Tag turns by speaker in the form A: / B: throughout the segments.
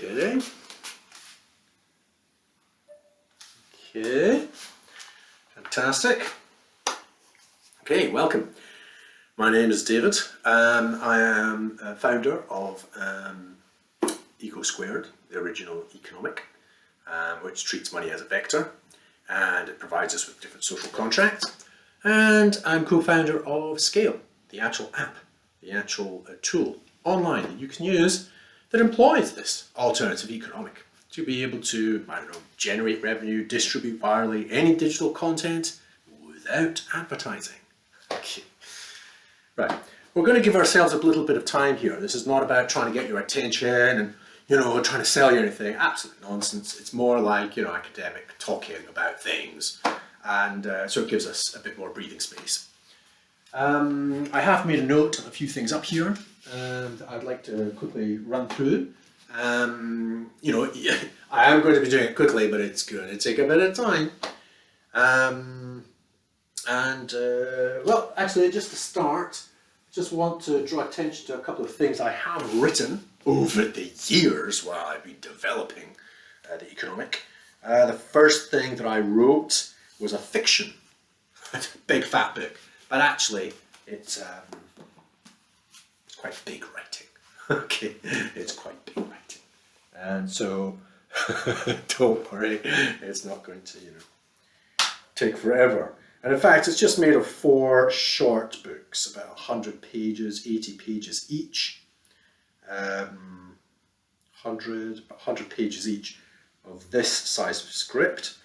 A: Okay. Okay. Fantastic. Okay, welcome. My name is David. I am a founder of Sqale, the original economic, which treats money as a vector, and it provides us with different social contracts. And I'm co-founder of Sqale, the actual app, the actual tool online that you can use that employs this alternative economic to be able to, I don't know, generate revenue, distribute virally any digital content without advertising. Okay. Right, we're going to give ourselves a little bit of time here. This is not about trying to get your attention and, trying to sell you anything. Absolute nonsense. It's more like, academic talking about things. And so it gives us a bit more breathing space. I have made a note of a few things up here that I'd like to quickly run through. I am going to be doing it quickly, but it's going to take a bit of time. Well, actually, just to start, just want to draw attention to a couple of things I have written over the years while I've been developing the economic. The first thing that I wrote was a fiction. It's a big fat book, but actually it's quite big writing. Okay, it's quite big writing, and so don't worry, it's not going to take forever. And in fact, it's just made of 4 short books, about 100 pages, 80 pages each, 100 pages each of this size of script.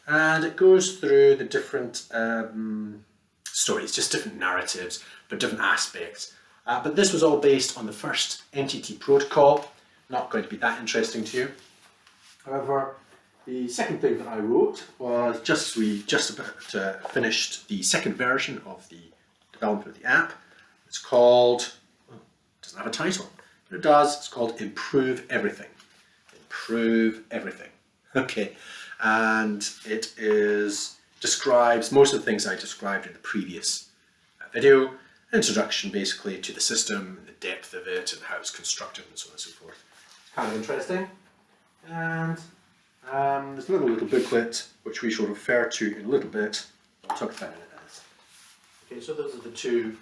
A: And it goes through the different stories, just different narratives, but different aspects. But this was all based on the first NTT protocol. Not going to be that interesting to you. However, the second thing that I wrote was we just about finished the second version of the development of the app. It's called, well, it doesn't have a title, but it does. It's called Improve Everything. Improve Everything. Okay. And it describes most of the things I described in the previous video. Introduction basically to the system, the depth of it, and how it's constructed, and so on and so forth. It's kind of interesting. And there's a little booklet which we shall refer to in a little bit. I'll talk about it in a minute. Okay, so those are the 2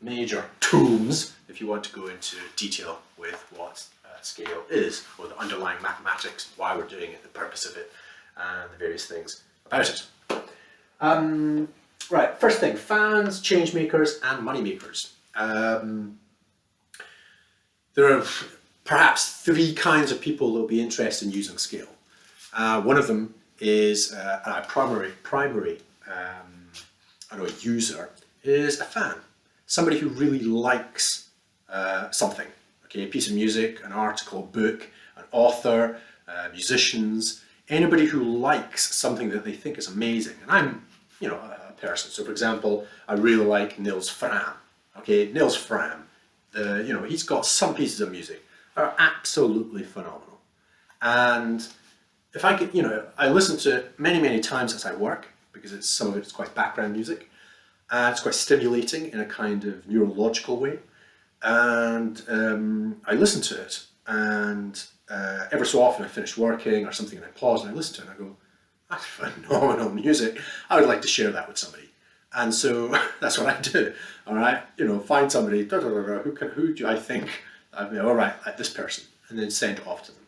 A: major tomes if you want to go into detail with what Sqale is, or the underlying mathematics, why we're doing it, the purpose of it, and the various things about it. Right, first thing, fans, change makers, and money makers. There are perhaps 3 kinds of people that will be interested in using Sqale. One of them is a primary user is a fan, somebody who really likes something. Okay, a piece of music, an article, a book, an author, musicians, anybody who likes something that they think is amazing. And I'm, a person. So, for example, I really like Nils Fram. Okay, Nils Fram. He's got some pieces of music that are absolutely phenomenal. And if I could, I listen to it many, many times as I work, because some of it's quite background music, and it's quite stimulating in a kind of neurological way. And I listen to it, and ever so often I finish working or something, and I pause and I listen to it, and I go, "That's phenomenal music. I would like to share that with somebody." And so that's what I do. All right, find somebody. Who do I think? All right, this person, and then send it off to them.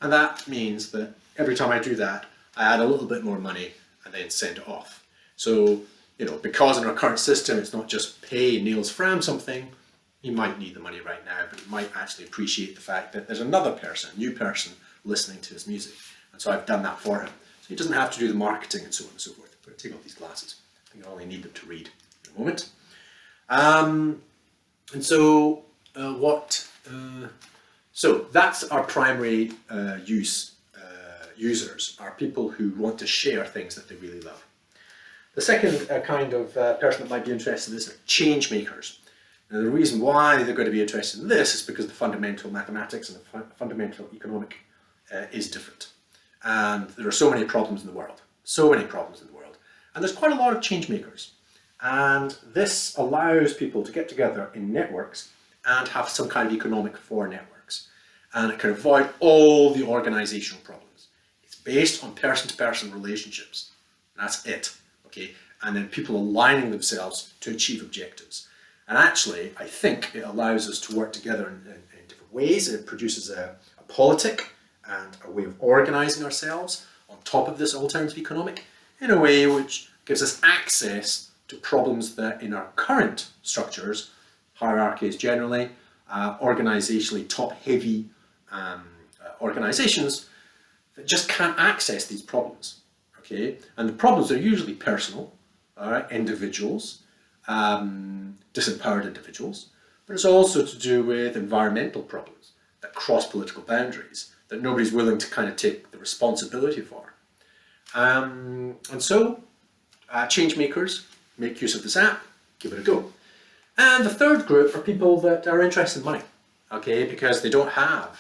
A: And that means that every time I do that, I add a little bit more money and then send it off. So, because in our current system, it's not just pay Niels Fram something. He might need the money right now, but he might actually appreciate the fact that there's another person, a new person, listening to his music. And so I've done that for him. So he doesn't have to do the marketing and so on and so forth. I'm going to take off these glasses. I think I only need them to read in a moment. So that's our primary users, are people who want to share things that they really love. The second kind of person that might be interested in this are change makers. Now, the reason why they're going to be interested in this is because the fundamental mathematics and the fundamental economic is different. And there are so many problems in the world. And there's quite a lot of change makers. And this allows people to get together in networks and have some kind of economic for networks. and it can avoid all the organizational problems. It's based on person-to-person relationships. That's it, okay? And then people aligning themselves to achieve objectives. And actually, I think it allows us to work together in different ways. It produces a politic and a way of organizing ourselves on top of this alternative economic in a way which gives us access to problems that in our current structures, hierarchies generally, organizationally top-heavy organizations that just can't access these problems, okay? And the problems are usually personal, all right, individuals, disempowered individuals, but it's also to do with environmental problems that cross political boundaries that nobody's willing to kind of take the responsibility for. And so change makers make use of this app, give it a go. And the third group are people that are interested in money, okay, because they don't have,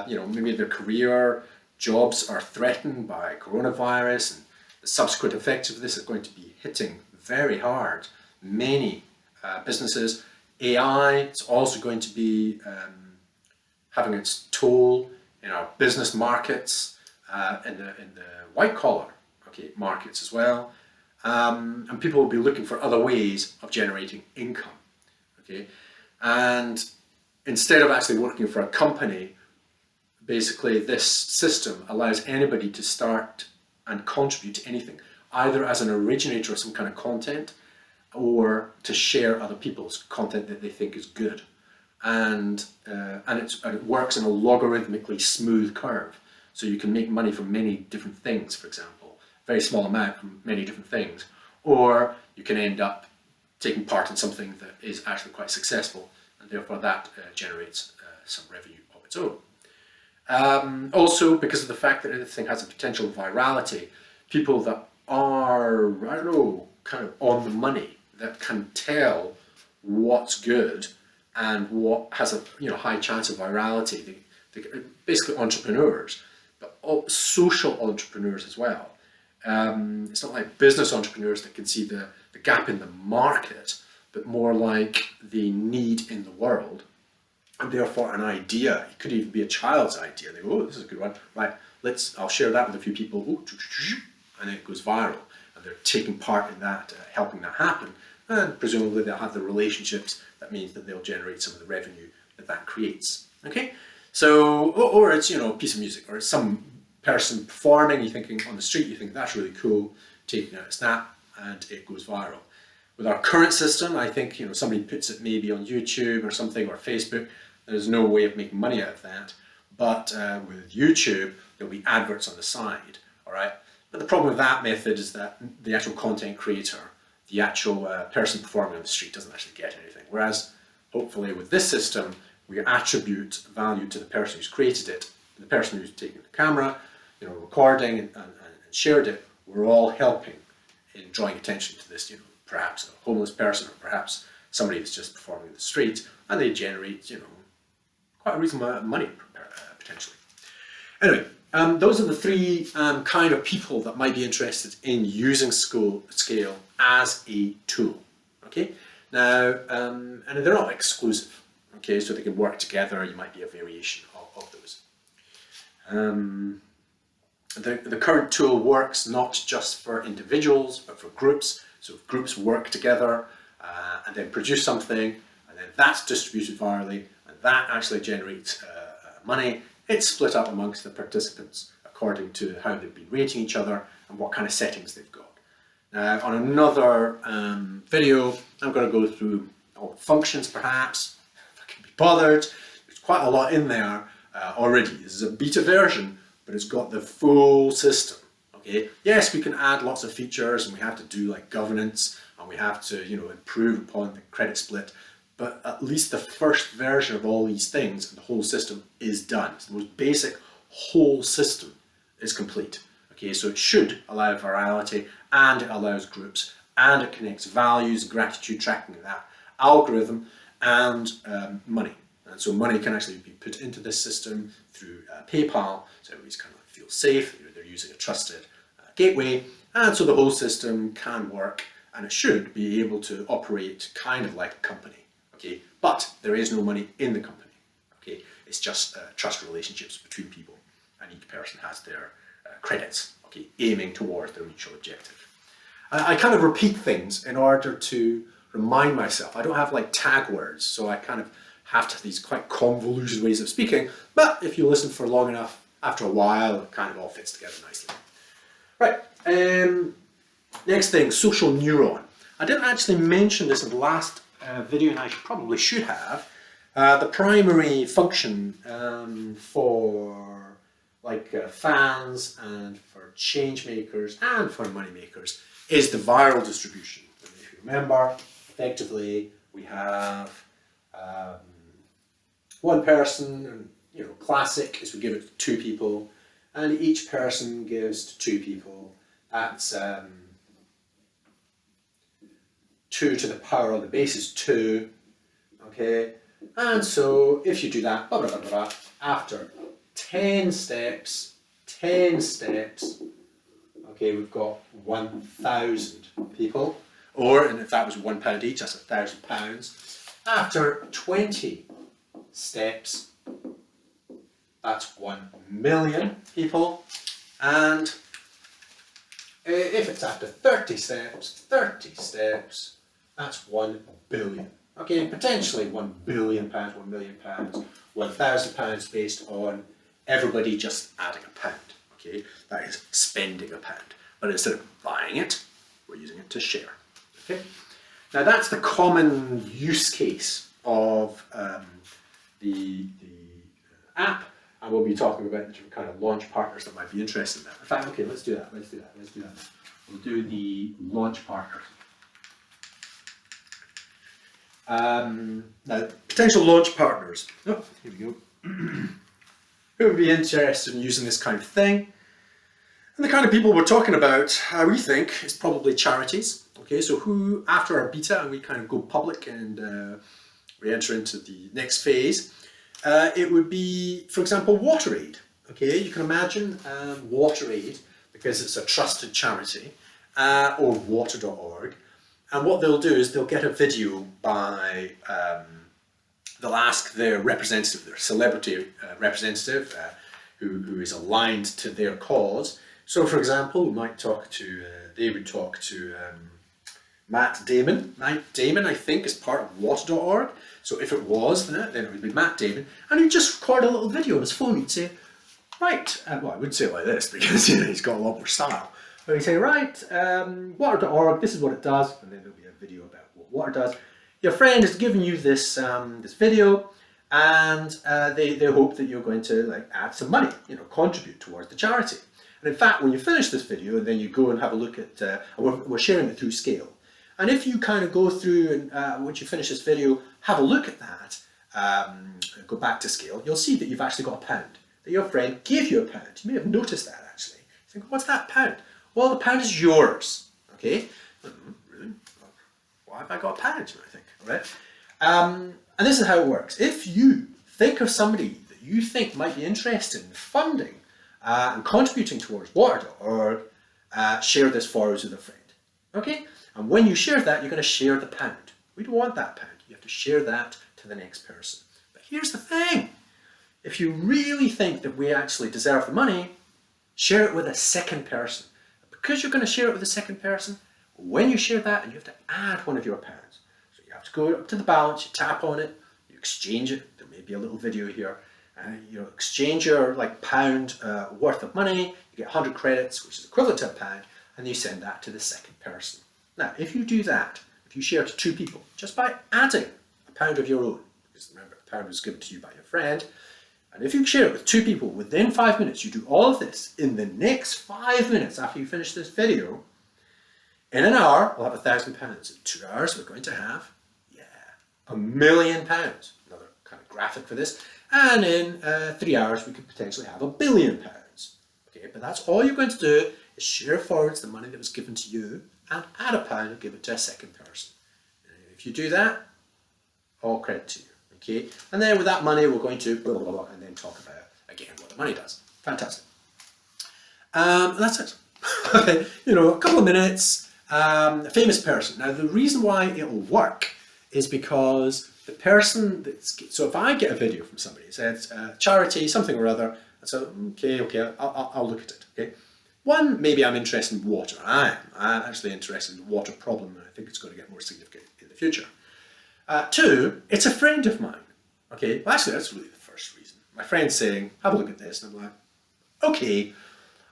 A: maybe their career, jobs are threatened by coronavirus, and the subsequent effects of this are going to be hitting very hard many businesses. AI is also going to be having its toll in our business markets, in the white collar markets as well. And people will be looking for other ways of generating income, okay? And instead of actually working for a company, basically this system allows anybody to start and contribute to anything, either as an originator of some kind of content or to share other people's content that they think is good. And it works in a logarithmically smooth curve. So you can make money from many different things, for example, very small amount from many different things, or you can end up taking part in something that is actually quite successful, and therefore that generates some revenue of its own. Also, because of the fact that this thing has a potential virality, people that are, I don't know, kind of on the money, that can tell what's good and what has a high chance of virality, they basically entrepreneurs, but social entrepreneurs as well. It's not like business entrepreneurs that can see the gap in the market, but more like the need in the world, and therefore an idea. It could even be a child's idea. They go, oh, this is a good one, right? I'll share that with a few people, and then it goes viral, and they're taking part in that, helping that happen, and presumably they'll have the relationships. That means that they'll generate some of the revenue that creates. Okay, so or it's a piece of music, or it's some person performing. You're thinking on the street, you think that's really cool, taking out a snap, and it goes viral. With our current system, I think somebody puts it maybe on YouTube or something, or Facebook. There's no way of making money out of that. But with YouTube, there'll be adverts on the side. All right. But the problem with that method is that the actual content creator, the actual person performing on the street, doesn't actually get anything. Whereas, hopefully, with this system, we attribute value to the person who's created it, the person who's taken the camera, recording and shared it. We're all helping in drawing attention to this, perhaps a homeless person, or perhaps somebody that's just performing in the street, and they generate, quite a reasonable amount of money potentially. Anyway, those are the three kind of people that might be interested in using Sqale as a tool. Okay, now, and they're not exclusive. Okay, so they can work together. You might be a variation of those. The current tool works not just for individuals, but for groups. So if groups work together and then produce something, and then that's distributed virally, and that actually generates money, it's split up amongst the participants according to how they've been rating each other and what kind of settings they've got. Now, on another video, I'm going to go through all the functions, perhaps, if I can be bothered. There's quite a lot in there already. This is a beta version, but it's got the full system. Okay. Yes, we can add lots of features, and we have to do like governance, and we have to, improve upon the credit split. But at least the first version of all these things and the whole system is done. So the most basic whole system is complete. Okay, so it should allow virality, and it allows groups, and it connects values, gratitude tracking, that algorithm, and money. And so money can actually be put into this system through PayPal, so everybody's kind of feels safe. They're using a trusted gateway, and so the whole system can work, and it should be able to operate kind of like a company. Okay, but there is no money in the company. Okay, It's just trust relationships between people, and each person has their credits, okay, aiming towards their mutual objective. I kind of repeat things in order to remind myself. I don't have like tag words, so I kind of have to have these quite convoluted ways of speaking, but if you listen for long enough, after a while, it kind of all fits together nicely. Right, next thing, social neuron. I didn't actually mention this in the last video, and I probably should have. The primary function for like fans and for change makers and for money makers is the viral distribution. And if you remember, effectively we have one person, and classic is we give it to 2 people, and each person gives to 2 people. That's 2 to the power of the base is 2, okay? And so if you do that, blah, blah, blah, blah, after 10 steps, okay, we've got 1,000 people, and if that was £1 each, that's £1,000. After 20 steps, that's 1 million people, and if it's after 30 steps, that's 1 billion. Okay, potentially £1 billion, £1 million, £1,000 based on everybody just adding a pound. Okay, that is spending a pound. But instead of buying it, we're using it to share. Okay, now that's the common use case of the app, and we'll be talking about the different kind of launch partners that might be interested in that. In fact, okay, let's do that. We'll do the launch partners. Now, potential launch partners. Oh, here we go. Who would be interested in using this kind of thing? And the kind of people we're talking about, we think, is probably charities. Okay, so who, after our beta and we kind of go public and we enter into the next phase, it would be, for example, WaterAid. Okay, you can imagine WaterAid, because it's a trusted charity, or water.org. And what they'll do is they'll get a video by, they'll ask their representative, their celebrity representative, who is aligned to their cause. So for example, we might talk to, they would talk to Matt Damon. Matt Damon, I think, is part of water.org. So if it was, then it would be Matt Damon. And he'd just record a little video on his phone. He'd say, right, well, I wouldn't say it like this because he's got a lot more style. But he'd say, right, water.org, this is what it does. And then there'll be a video about what water does. Your friend has given you this this video, and they hope that you're going to add some money, contribute towards the charity. And in fact, when you finish this video, and then you go and have a look at, we're sharing it through Sqale. And if you kind of go through and once you finish this video, have a look at that, go back to Sqale, you'll see that you've actually got £1. That your friend gave you £1. You may have noticed that actually. You think, what's that £1? Well, the £1 is yours. Okay? Really? Why have I got £1? I think. All right? And this is how it works. If you think of somebody that you think might be interested in funding and contributing towards water.org, share this forward with a friend. Okay? And when you share that, you're going to share the £1. We don't want that £1. You have to share that to the next person. But here's the thing. If you really think that we actually deserve the money, share it with a second person. Because you're going to share it with a second person, when you share that, and you have to add one of your pounds. So you have to go up to the balance, you tap on it, you exchange it. There may be a little video here. You exchange your pound worth of money, you get 100 credits, which is equivalent to £1, and you send that to the second person. Now, if you do that, if you share to 2 people, just by adding £1 of your own, because remember, £1 was given to you by your friend, and if you share it with 2 people within 5 minutes, you do all of this in the next 5 minutes after you finish this video, in an hour, we'll have £1,000. In 2 hours, we're going to have, £1 million. Another kind of graphic for this. And in 3 hours, we could potentially have £1 billion. Okay, but that's all you're going to do is share forwards the money that was given to you and add £1 and give it to a second person. And if you do that, all credit to you. Okay, and then with that money, we're going to blah, blah, blah, and then talk about again what the money does. Fantastic. That's it. A couple of minutes. A famous person. Now, the reason why it will work is because the person that's, so if I get a video from somebody, it says charity, something or other, I say, okay, I'll look at it, okay? One, maybe I'm interested in water. I'm actually interested in the water problem, and I think it's going to get more significant in the future. Two, it's a friend of mine, okay? Well, actually, that's really the first reason. My friend's saying, have a look at this, and I'm like, okay,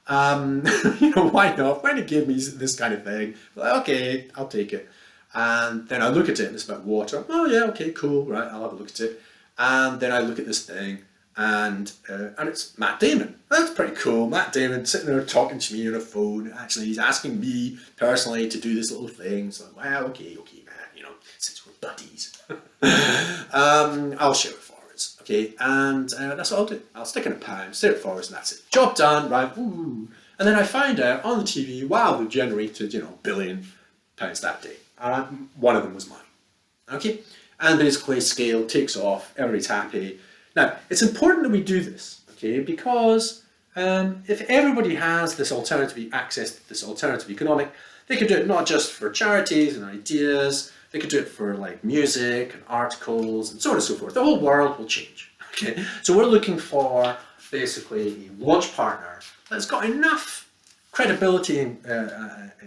A: why not? Why not give me this kind of thing? Like, okay, I'll take it. And then I look at it and it's about water. Oh yeah, okay, cool, right, I'll have a look at it. And then I look at this thing and it's Matt Damon. That's pretty cool. Matt Damon sitting there talking to me on a phone. Actually, he's asking me personally to do this little thing. So I'm like, well, okay, Matt, since we're buddies. I'll share it forwards, okay? And that's what I'll do. I'll stick in a pound, share it forwards, and that's it. Job done, right? Ooh. And then I find out on the TV, wow, they've generated, £1 billion that day. One of them was mine, okay? And basically Sqale takes off, everybody's happy. Now, it's important that we do this, okay? Because if everybody has this alternative access to this alternative economic, they could do it not just for charities and ideas, they could do it for like music and articles and so on and so forth. The whole world will change, okay? So we're looking for basically a launch partner that's got enough credibility in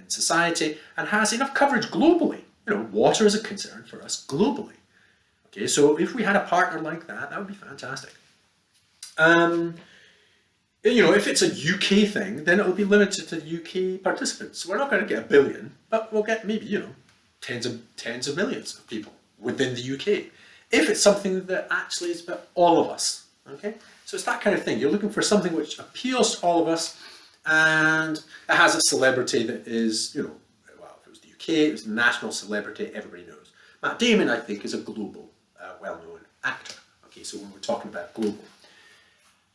A: society and has enough coverage globally. Water is a concern for us globally. Okay, so if we had a partner like that, that would be fantastic. If it's a UK thing, then it will be limited to UK participants. So we're not going to get 1 billion, but we'll get maybe, tens of millions of people within the UK. If it's something that actually is about all of us, okay? So it's that kind of thing. You're looking for something which appeals to all of us, and it has a celebrity that is, well, if it was the UK, it was a national celebrity, everybody knows. Matt Damon, I think, is a global, well-known actor. Okay, so when we're talking about global.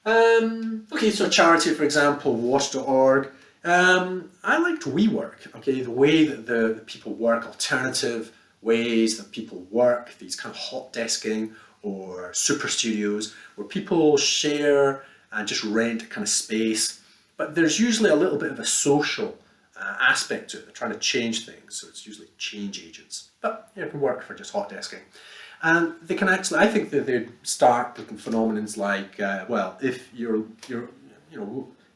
A: Okay, so charity, for example, water.org. I liked WeWork, okay, the way that the people work, alternative ways that people work, these kind of hot desking or super studios where people share and just rent a kind of space. But there's usually a little bit of a social aspect to it. They're trying to change things, so it's usually change agents. But it can work for just hot desking. And they can actually, I think that they'd start looking phenomenons like, well, if you're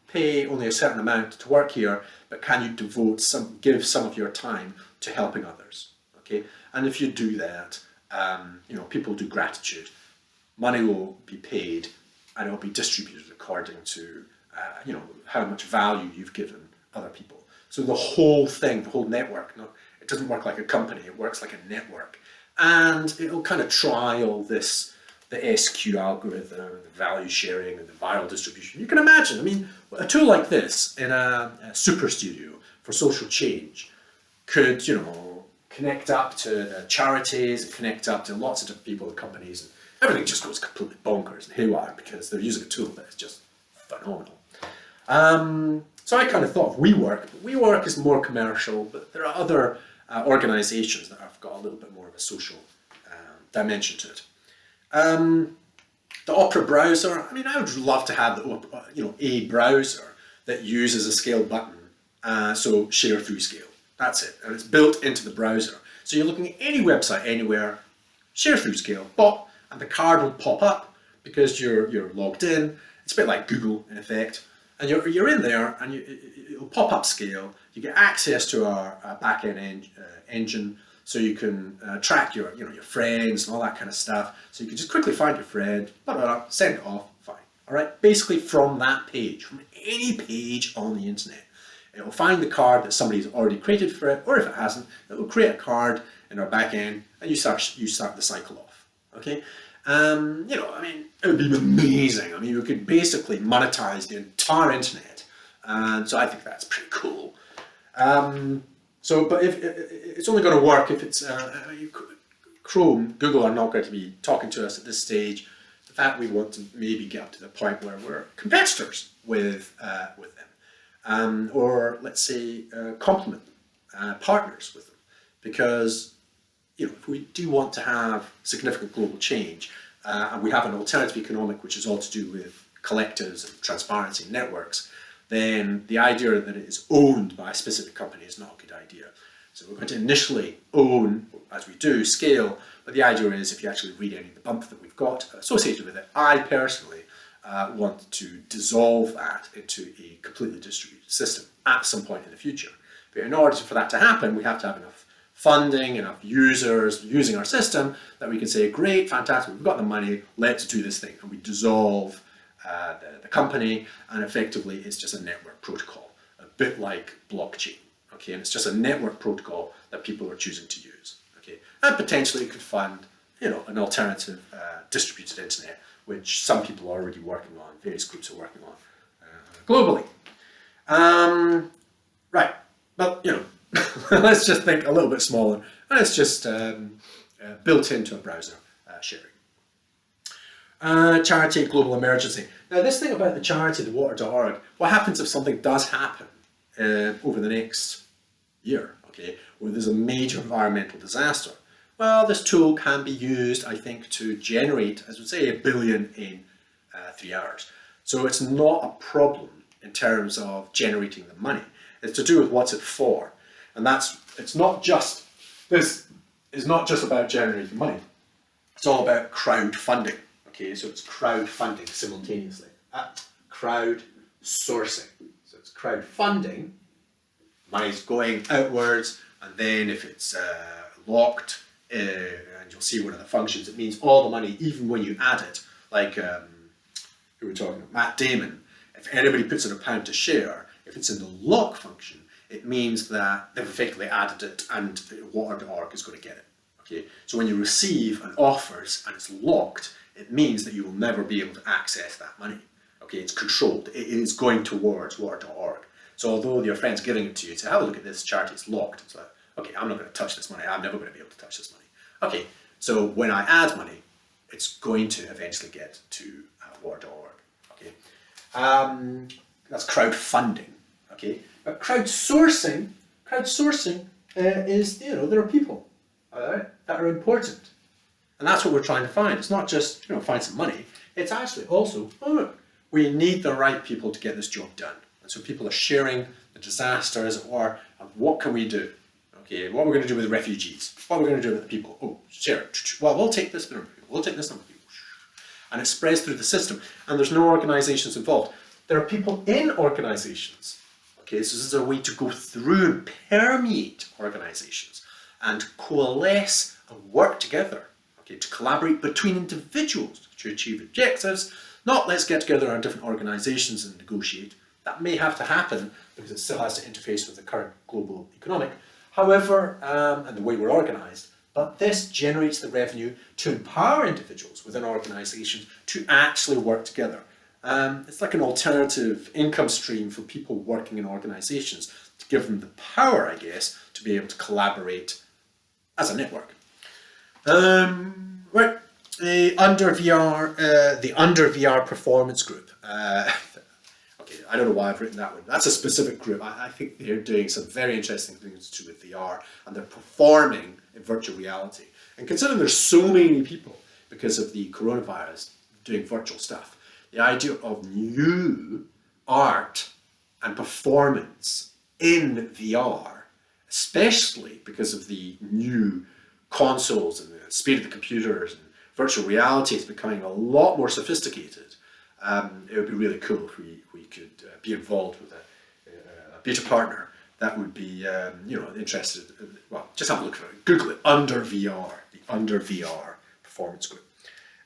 A: pay only a certain amount to work here, but can you give some of your time to helping others, okay? And if you do that, people do gratitude. Money will be paid and it will be distributed according to how much value you've given other people. So the whole thing, the whole network, it doesn't work like a company, it works like a network. And it'll kind of trial the SQ algorithm, the value sharing and the viral distribution. You can imagine, a tool like this in a super studio for social change could, connect up to charities, connect up to lots of different people and companies, and everything just goes completely bonkers and haywire because they're using a tool that is just phenomenal. So I kind of thought of WeWork, but WeWork is more commercial, but there are other organizations that have got a little bit more of a social dimension to it. The Opera browser, I would love to have a browser that uses a Sqale button, so share through Sqale. That's it, and it's built into the browser. So you're looking at any website anywhere, share through Sqale, pop, and the card will pop up because you're logged in. It's a bit like Google in effect, and you're in there, and it'll pop up Sqale. You get access to our back-end engine, so you can track your friends and all that kind of stuff. So you can just quickly find your friend, send it off, fine. All right. Basically, from that page, from any page on the internet, it will find the card that somebody's already created for it, or if it hasn't, it will create a card in our back end, and you start the cycle off. Okay. It would be amazing. We could basically monetize the entire internet, and so I think that's pretty cool. But if it's only going to work if it's Chrome, Google are not going to be talking to us at this stage. The fact we want to maybe get up to the point where we're competitors with them, or let's say complement partners with them, because if we do want to have significant global change, and we have an alternative economic which is all to do with collectives and transparency networks, then the idea that it is owned by a specific company is not a good idea. So we're going to initially own, as we do, Sqale, But the idea is, if you actually read any of the bump that we've got associated with it, I personally want to dissolve that into a completely distributed system at some point in the future. But in order for that to happen, we have to have enough funding, enough users using our system that we can say, great, fantastic, we've got the money, let's do this thing. And we dissolve the company, and effectively it's just a network protocol, a bit like blockchain. Okay, and it's just a network protocol that people are choosing to use. Okay, and potentially it could fund, an alternative distributed internet, which some people are already working on, various groups are working on globally. Right, but let's just think a little bit smaller, and it's just built into a browser sharing. Charity, global emergency. Now, this thing about the charity, the water.org, what happens if something does happen over the next year, okay, where there's a major environmental disaster? Well, this tool can be used, I think, to generate, as we say, 1 billion in 3 hours. So it's not a problem in terms of generating the money. It's to do with what's it for. And this is not just about generating money. It's all about crowdfunding. Okay, so it's crowdfunding simultaneously. Crowd sourcing. So it's crowdfunding, money's going outwards, and then if it's locked, and you'll see one of the functions, it means all the money, even when you add it, like who we're talking about, Matt Damon, if anybody puts in a pound to share, if it's in the lock function, it means that they've effectively added it and water.org is going to get it. Okay, so when you receive an offers and it's locked, it means that you will never be able to access that money. Okay, it's controlled. It is going towards water.org. So although your friend's giving it to you, say, have a look at this charity, it's locked. It's like, okay, I'm not going to touch this money. I'm never going to be able to touch this money. Okay, so when I add money, it's going to eventually get to water.org. Okay, that's crowdfunding. Okay, but crowdsourcing is, there are people that are important. And that's what we're trying to find. It's not just, find some money. It's actually also, we need the right people to get this job done. And so people are sharing the disaster, as it were, and what can we do? Okay, what are we going to do with the refugees? What are we going to do with the people? Oh, share it. Well, we'll take this number of people. We'll take this number of people. And it spreads through the system. And there's no organizations involved. There are people in organizations. Okay, so this is a way to go through and permeate organizations and coalesce and work together. To collaborate between individuals to achieve objectives, not let's get together on different organizations and negotiate. That may have to happen because it still has to interface with the current global economic. However, and the way we're organized, but this generates the revenue to empower individuals within organizations to actually work together. It's like an alternative income stream for people working in organizations to give them the power, I guess, to be able to collaborate as a network. Right, the Under VR Performance Group. Okay, I don't know why I've written that one. That's a specific group. I think they're doing some very interesting things to do with VR, and they're performing in virtual reality. And considering there's so many people because of the coronavirus doing virtual stuff, the idea of new art and performance in VR, especially because of the new consoles and the speed of the computers, and virtual reality is becoming a lot more sophisticated. It would be really cool if we could be involved with a beta partner that would be interested. Well, just have a look for it. Google it. Under VR, the Under VR Performance Group.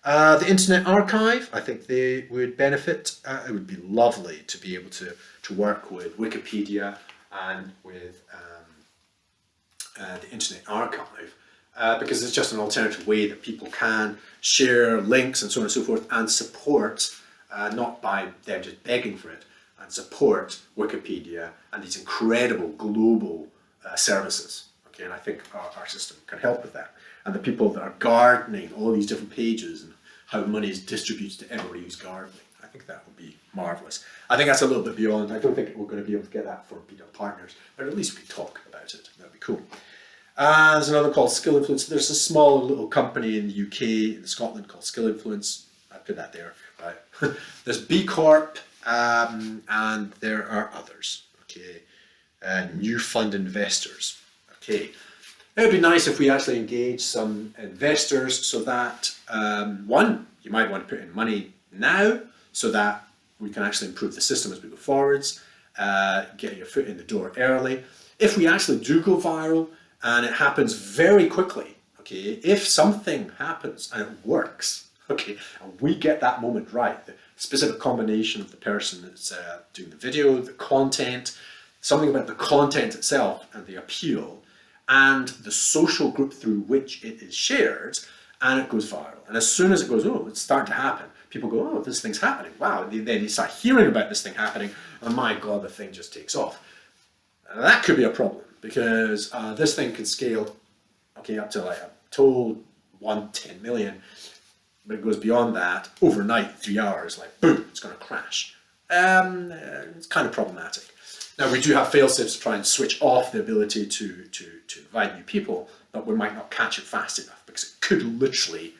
A: The Internet Archive, I think they would benefit. It would be lovely to be able to work with Wikipedia and with the Internet Archive. Because it's just an alternative way that people can share links and so on and so forth and support, not by them just begging for it, and support Wikipedia and these incredible global services. Okay, and I think our system can help with that. And the people that are gardening all these different pages and how money is distributed to everybody who's gardening, I think that would be marvellous. I think that's a little bit beyond. I don't think we're going to be able to get that for beta partners, but at least we can talk about it. That would be cool. There's another called Sqale Influence. There's a small little company in the UK, in Scotland, called Sqale Influence. I put that there. Right. There's B Corp, and there are others. Okay, new fund investors. Okay, It would be nice if we actually engage some investors so that, one, you might want to put in money now so that we can actually improve the system as we go forwards, get your foot in the door early. If we actually do go viral and it happens very quickly, okay, if something happens and it works, okay, and we get that moment right, the specific combination of the person that's doing the video, the content, something about the content itself and the appeal, and the social group through which it is shared, and it goes viral. And as soon as it goes, oh, it's starting to happen, people go, oh, this thing's happening. Wow, then they start hearing about this thing happening, and my God, the thing just takes off. And that could be a problem, because this thing can scale, okay, up to like, I'm told 110 million, but it goes beyond that, overnight, 3 hours, like boom, it's going to crash. It's kind of problematic. Now, we do have fail-safes to try and switch off the ability to invite new people, but we might not catch it fast enough because it could literally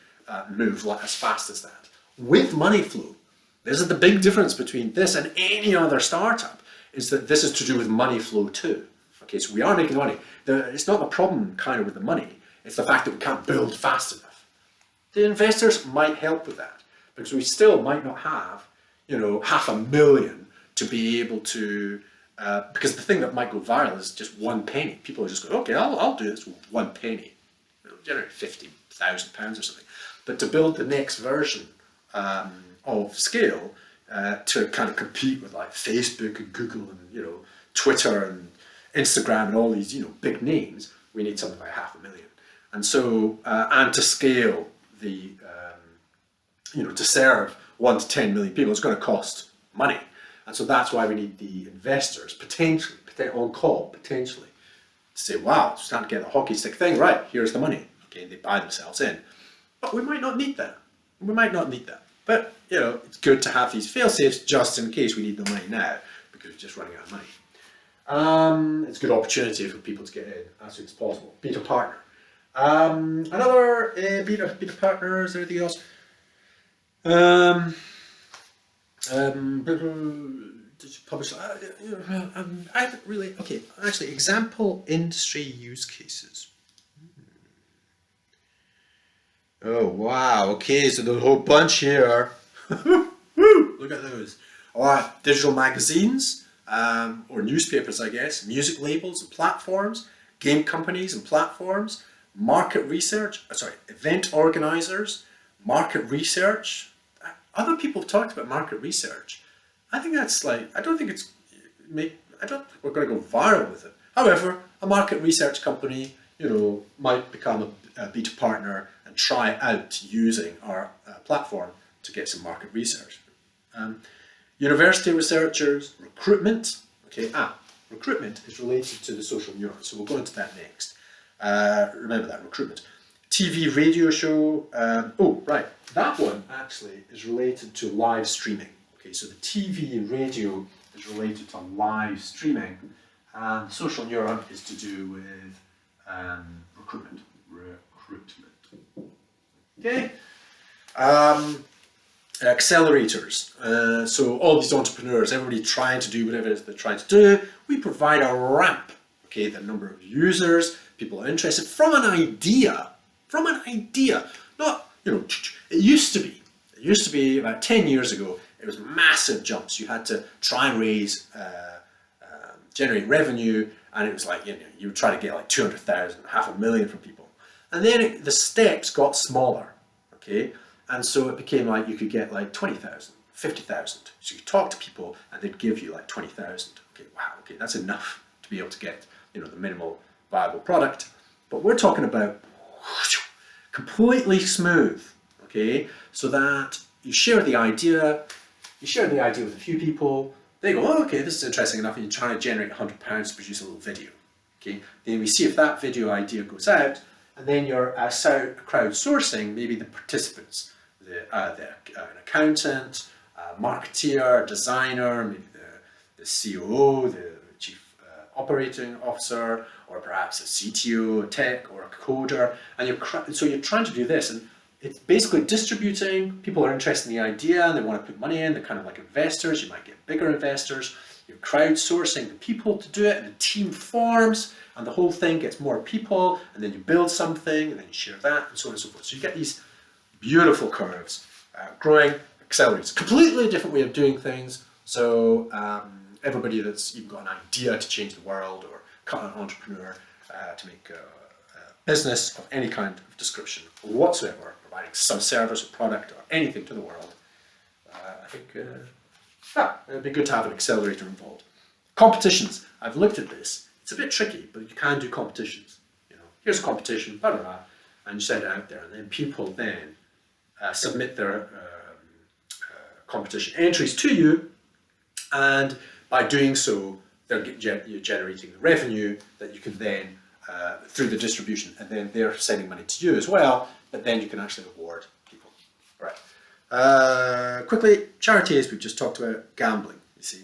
A: move as fast as that. With money flow, this is the big difference between this and any other startup, is that this is to do with money flow too. Okay, so we are making money. It's not the problem kind of with the money, it's the fact that we can't build fast enough. The investors might help with that because we still might not have, 500,000 to be able to, because the thing that might go viral is just 1 penny. People are just going, okay, I'll do this with 1 penny. It'll generate £50,000 or something. But to build the next version of Sqale to kind of compete with like Facebook and Google and Twitter and Instagram and all these big names, we need something like 500,000. And so and to scale the to serve 1 to 10 million people, it's going to cost money. And so that's why we need the investors potentially on call, potentially, to say, wow, it's starting to get the hockey stick thing, right, here's the money. Okay, they buy themselves in. But we might not need that. But, it's good to have these fail-safes just in case we need the money now, because we're just running out of money. It's a good opportunity for people to get in as soon as possible. Beta partner. Another beta partner, is there anything else? Did you publish? I haven't really. Okay, actually, example industry use cases. Oh wow! Okay, so there's a whole bunch here. Look at those. All right, digital magazines or newspapers, I guess. Music labels and platforms, game companies and platforms, market research. Event organizers, market research. Other people have talked about market research. I think that's I don't think we're going to go viral with it. However, a market research company, might become a beta partner and try out using our platform to get some market research. University researchers, recruitment. Okay, recruitment is related to the social neurons, so we'll go into that next. Remember that, recruitment. TV radio show, that one actually is related to live streaming. Okay, so the TV and radio is related to live streaming, and the social neuron is to do with recruitment. Okay. Accelerators. So all these entrepreneurs, everybody trying to do whatever it is they're trying to do, we provide a ramp. Okay, the number of users, people are interested from an idea. Not, it used to be about 10 years ago, it was massive jumps. You had to try and raise, generate revenue, and it was like, you would try to get like 200,000, 500,000 from people. And then the steps got smaller, okay? And so it became like you could get like 20,000, 50,000. So you talk to people and they'd give you like 20,000. Okay, wow, okay, that's enough to be able to get, the minimal viable product. But we're talking about completely smooth, okay? So that you share the idea with a few people, they go, oh, okay, this is interesting enough, and you try to generate £100 to produce a little video, okay? Then we see if that video idea goes out, and then you're crowdsourcing maybe the participants, an accountant, a marketeer, a designer, maybe the COO, the chief operating officer, or perhaps a CTO, a tech, or a coder, and so you're trying to do this, and it's basically distributing. People are interested in the idea and they want to put money in. They're kind of like investors. You might get bigger investors. You're crowdsourcing the people to do it, and the team forms, and the whole thing gets more people, and then you build something, and then you share that, and so on and so forth. So you get these beautiful curves, growing, accelerates. Completely different way of doing things. So everybody that's even got an idea to change the world, or an entrepreneur to make a business of any kind of description whatsoever, providing some service or product or anything to the world, I think it'd be good to have an accelerator involved. Competitions. I've looked at this. It's a bit tricky, but you can do competitions. You know, here's a competition, blah, blah, blah, and you send it out there, and then people then submit their competition entries to you, and by doing so, they're generating the revenue that you can then, through the distribution, and then they're sending money to you as well, but then you can actually award people. All right. Quickly, charities, we've just talked about gambling, you see.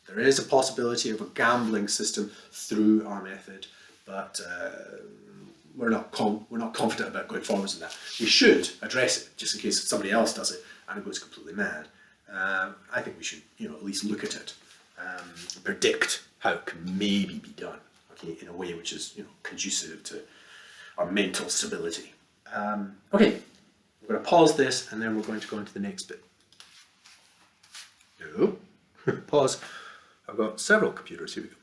A: There is a possibility of a gambling system through our method, but we're not confident about going forwards in that. We should address it, just in case somebody else does it and it goes completely mad. I think we should, at least look at it, predict how it can maybe be done, okay, in a way which is, conducive to our mental stability. Okay, we're going to pause this, and then we're going to go into the next bit. No, pause. I've got several computers. Here we go.